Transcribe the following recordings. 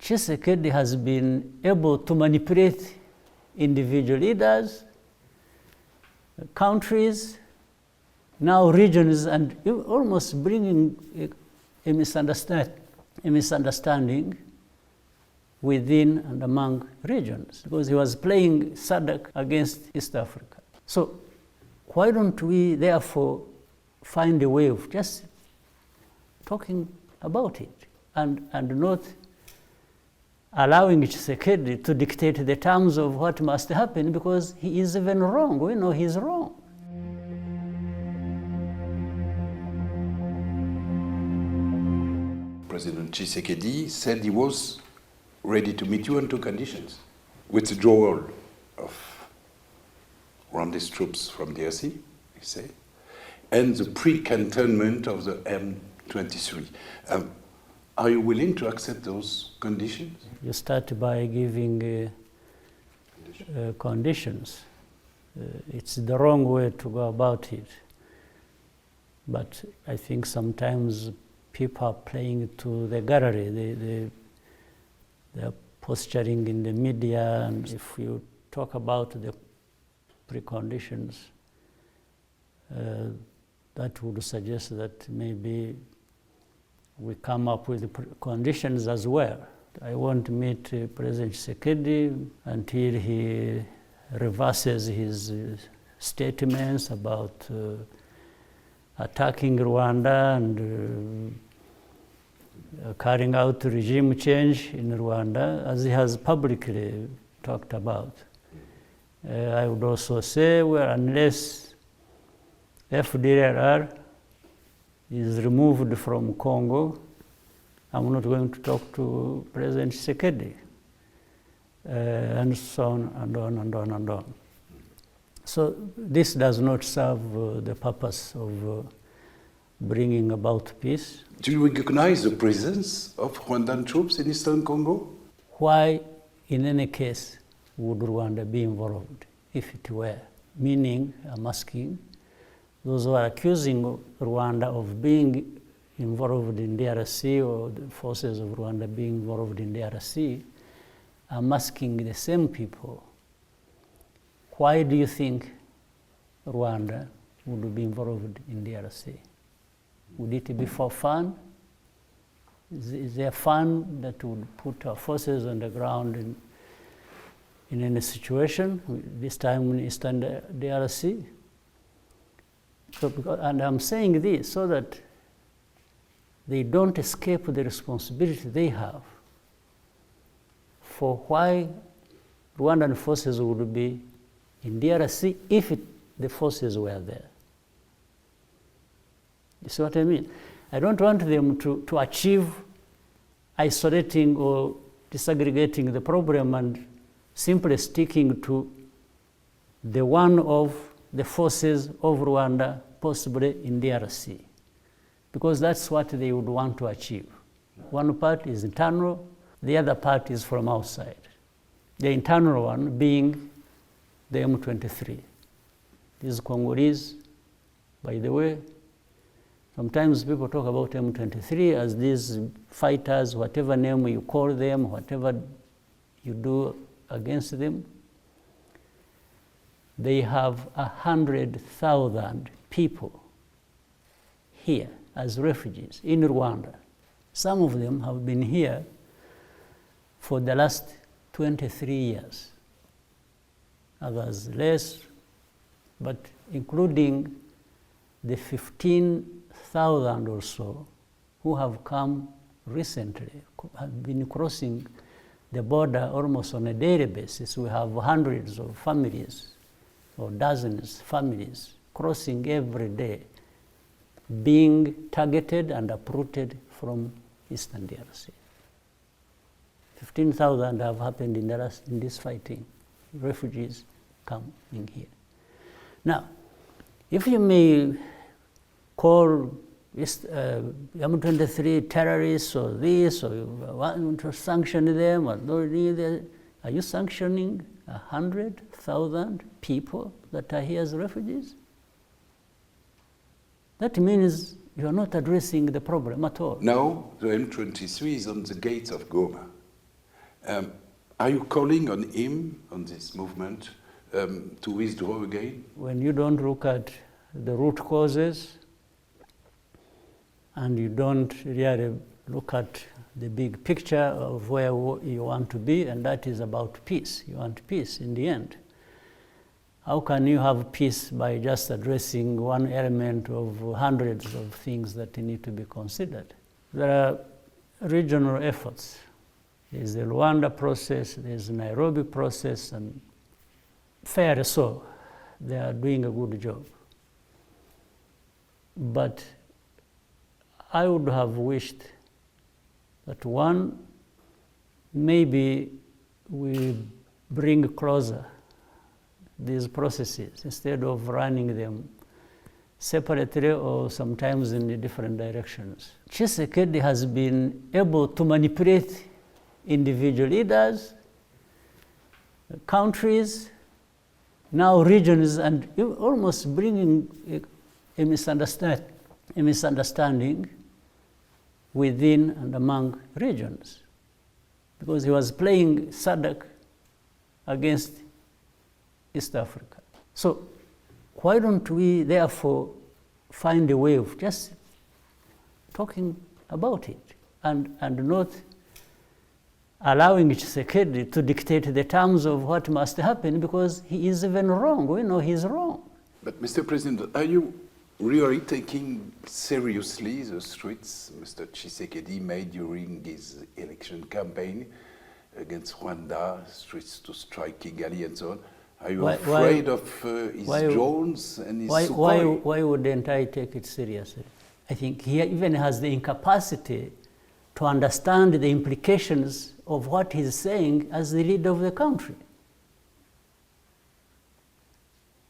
Tshisekedi has been able to manipulate individual leaders, countries, now regions, and almost bringing a misunderstanding within and among regions, because he was playing SADC against East Africa. So why don't we therefore find a way of just talking about it and not allowing Tshisekedi to dictate the terms of what must happen, because he is even wrong. We know he's wrong. President Tshisekedi said he was ready to meet you on two conditions: withdrawal of Rwanda's troops from the DRC, he said, and the pre-cantonment of the M23. Are you willing to accept those conditions? You start by giving conditions. It's the wrong way to go about it. But I think sometimes people are playing to the gallery. They're posturing in the media, and if you talk about the preconditions, that would suggest that maybe we come up with the conditions as well. I won't meet President Tshisekedi until he reverses his statements about attacking Rwanda and carrying out regime change in Rwanda, as he has publicly talked about. I would also say, well, unless FDLR is removed from Congo, I'm not going to talk to President Tshisekedi, and so on and on and on and on. So this does not serve the purpose of bringing about peace. Do you recognize the presence of Rwandan troops in Eastern Congo? Why, in any case, would Rwanda be involved if it were? Meaning, I'm asking, those who are accusing Rwanda of being involved in DRC, or the forces of Rwanda being involved in DRC, I'm asking the same people, why do you think Rwanda would be involved in DRC? Would it be for fun? Is there fun that would put our forces on the ground in any situation, this time in Eastern DRC? So, and I'm saying this so that they don't escape the responsibility they have for why Rwandan forces would be in DRC if the forces were there. You see what I mean? I don't want them to achieve isolating or disaggregating the problem and simply sticking to the one of the forces of Rwanda, possibly in DRC, because that's what they would want to achieve. One part is internal, the other part is from outside. The internal one being the M23. These Congolese, by the way, sometimes people talk about M23 as these fighters, whatever name you call them, whatever you do against them. They have 100,000 people here as refugees in Rwanda. Some of them have been here for the last 23 years. Others less, but including the 15,000 or so who have come recently, have been crossing the border almost on a daily basis. We have hundreds of families or dozens of families crossing every day, being targeted and uprooted from Eastern DRC. 15,000 have happened in this fighting. Refugees coming here. Now, if you may call M23 terrorists or this, or you want to sanction them, or are you sanctioning 100,000 people that are here as refugees? That means you are not addressing the problem at all. No, the M23 is on the gates of Goma. Are you calling on him, on this movement, to withdraw again? When you don't look at the root causes and you don't really look at the big picture of where you want to be, and that is about peace. You want peace in the end. How can you have peace by just addressing one element of hundreds of things that need to be considered? There are regional efforts. There's the Rwanda process, there's the Nairobi process, and fairly so, they are doing a good job. But I would have wished that one, maybe we bring closer these processes instead of running them separately or sometimes in the different directions. Tshisekedi has been able to manipulate individual leaders, countries, now regions, and almost bringing a misunderstanding within and among regions. Because he was playing SADC against East Africa. So why don't we therefore find a way of just talking about it and not allowing Tshisekedi to dictate the terms of what must happen, because he is even wrong. We know he's wrong. But Mr. President, are you really taking seriously the threats Mr. Tshisekedi made during his election campaign against Rwanda, threats to strike Kigali and so on? Are you afraid of his drones and his Sukhoi? Why wouldn't I take it seriously? I think he even has the incapacity to understand the implications of what he's saying as the leader of the country.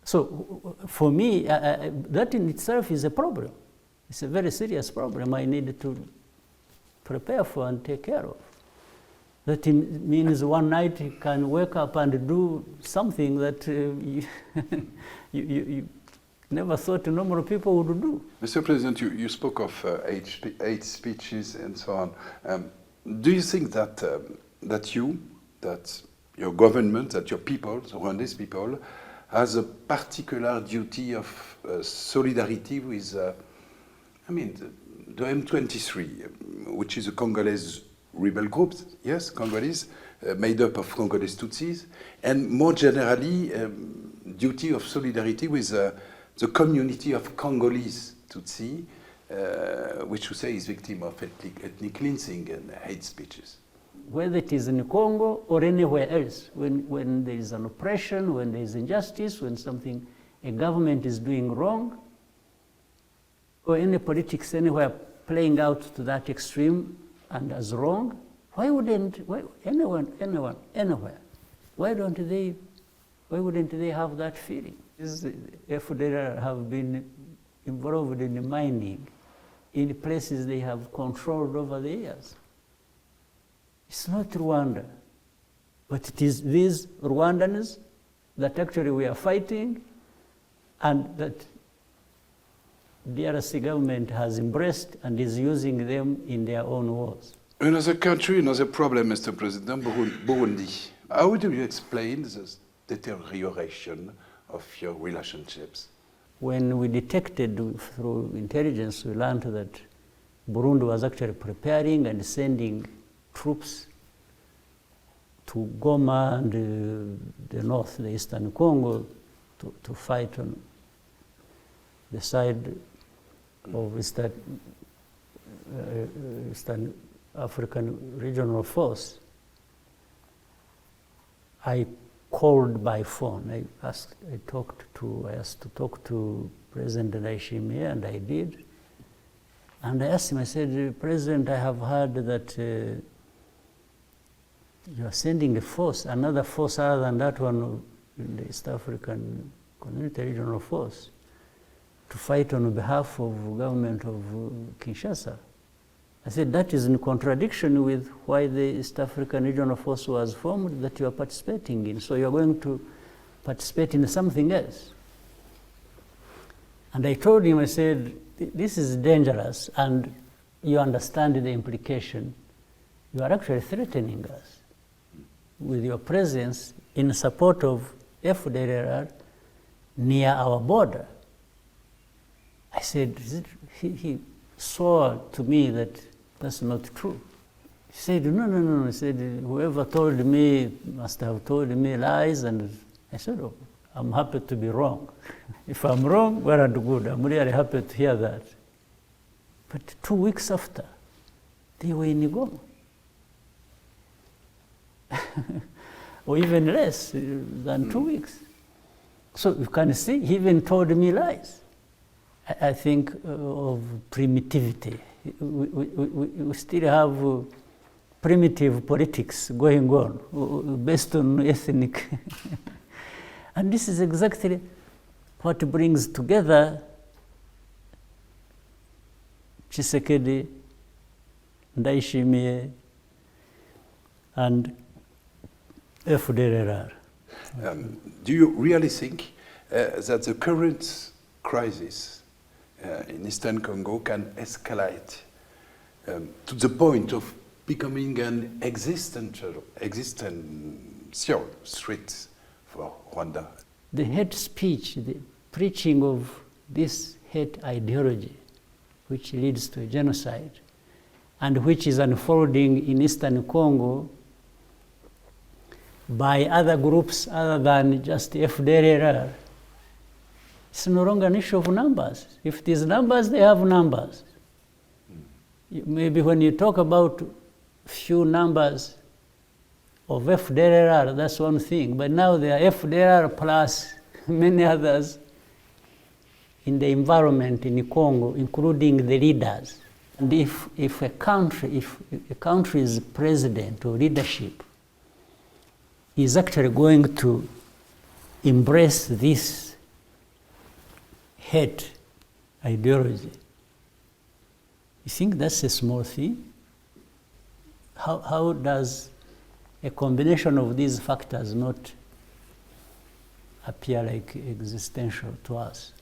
So for me, that in itself is a problem. It's a very serious problem I need to prepare for and take care of. That means one night you can wake up and do something that you never thought normal people would do. Mr. President, you spoke of hate speeches and so on. Do you think that that your government, that your people, the Rwandese people, has a particular duty of solidarity with, the M23, which is a Congolese rebel group, yes, Congolese, made up of Congolese Tutsis, and more generally, duty of solidarity with the community of Congolese Tutsi, which you say is victim of ethnic cleansing and hate speeches. Whether it is in Congo or anywhere else, when there is an oppression, when there is injustice, when a government is doing wrong, or any politics anywhere playing out to that extreme and as wrong, why wouldn't anyone, anywhere, why wouldn't they have that feeling? If they have been involved in mining in places they have controlled over the years. It's not Rwanda, but it is these Rwandans that actually we are fighting and that the DRC government has embraced and is using them in their own wars. Another country, another problem, Mr. President, Burundi. How do you explain this deterioration of your relationships? When we detected through intelligence, we learned that Burundi was actually preparing and sending troops to Goma and the north, the eastern Congo, to fight on the side of Eastern African Regional Force. I called by phone. I asked to talk to President Ndayishimiye, and I did. And I asked him, I said, President, I have heard that you are sending a force, another force other than that one in the East African Community Regional Force, to fight on behalf of the government of Kinshasa. I said, that is in contradiction with why the East African Regional Force was formed that you are participating in. So you are going to participate in something else. And I told him, I said, this is dangerous, and you understand the implication. You are actually threatening us. with your presence in support of FDLR near our border. I said, he swore to me that that's not true. He said, no. He said, whoever told me must have told me lies. And I said, oh, I'm happy to be wrong. If I'm wrong, well and good. I'm really happy to hear that. But 2 weeks after, they were in Goma. Or even less than 2 weeks. So you can see, he even told me lies. I think of primitivity. We still have primitive politics going on based on ethnic. And this is exactly what brings together Tshisekedi, Ndayishimiye, and FDLR. Do you really think that the current crisis in Eastern Congo can escalate to the point of becoming an existential threat for Rwanda? The hate speech, the preaching of this hate ideology, which leads to a genocide, and which is unfolding in Eastern Congo by other groups other than just FDLR, it's no longer an issue of numbers. If there's numbers, they have numbers. Maybe when you talk about few numbers of FDLR, that's one thing. But now there are FDLR plus many others in the environment in Congo, including the leaders. And if a country's president or leadership is actually going to embrace this hate ideology, you think that's a small thing? How does a combination of these factors not appear like existential to us?